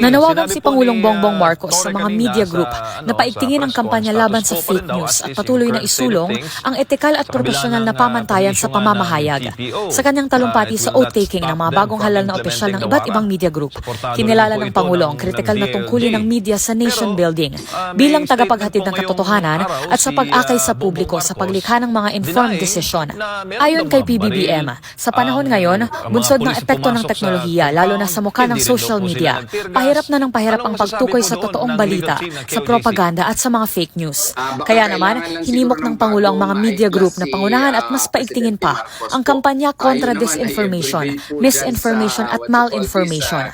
Nanawagan si Pangulong Bongbong Marcos sa mga media group na paigtingin ang kampanya laban sa fake news at patuloy na isulong ang etikal at profesional na pamantayan sa pamamahayag. Sa kanyang talumpati sa oath-taking ng mga bagong halal na opisyal ng iba't ibang media group, kinilala ng Pangulo ang kritikal na tungkulin ng media sa nation building bilang tagapaghatid ng katotohanan at sa pag-akay sa publiko sa paglikha ng mga informed decision. Ayon kay PBBM, sa panahon ngayon, bunsod ng epekto ng teknolohiya lalo na sa mukha ng social media, pahirap na ng pahirap ang pagtukoy sa totoong balita, sa propaganda at sa mga fake news. Kaya naman, hinimok ng Pangulo ang mga media group na pangunahan at mas paigtingin pa ang kampanya kontra disinformation, misinformation at malinformation.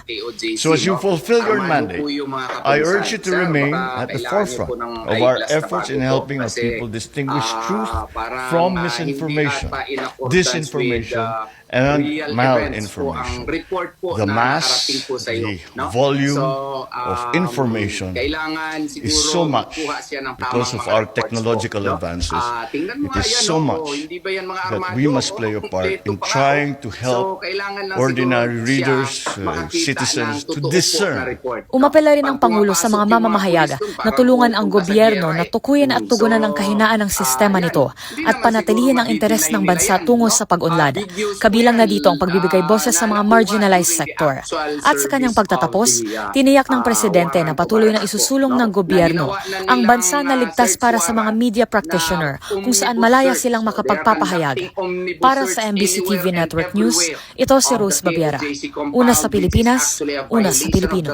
So as you fulfill your mandate, I urge you to remain at the forefront of our efforts in helping our people distinguish truth from misinformation, disinformation, and malinformation. The mass, the volume of information is so much because of our technological advances. It is so much that we must play a part in trying to help ordinary readers, citizens to discern. Umapela rin ang Pangulo sa mga mamamahayag na tulungan ang gobyerno na tukuyin at tugunan ang kahinaan ng sistema nito at panatilihin ang interes ng bansa tungo sa pag-unlad. Kabilang na dito ang pagbibigay boses sa mga marginalized sector. At sa kanyang pagtatapos, tiniyak ng Presidente na patuloy na isusulong ng gobyerno ang bansa na ligtas para sa mga media practitioner kung saan malaya silang makapagpapahayag. Para sa MBC TV Network News, ito si Rose Babiera. Una sa Pilipinas, una sa Pilipino.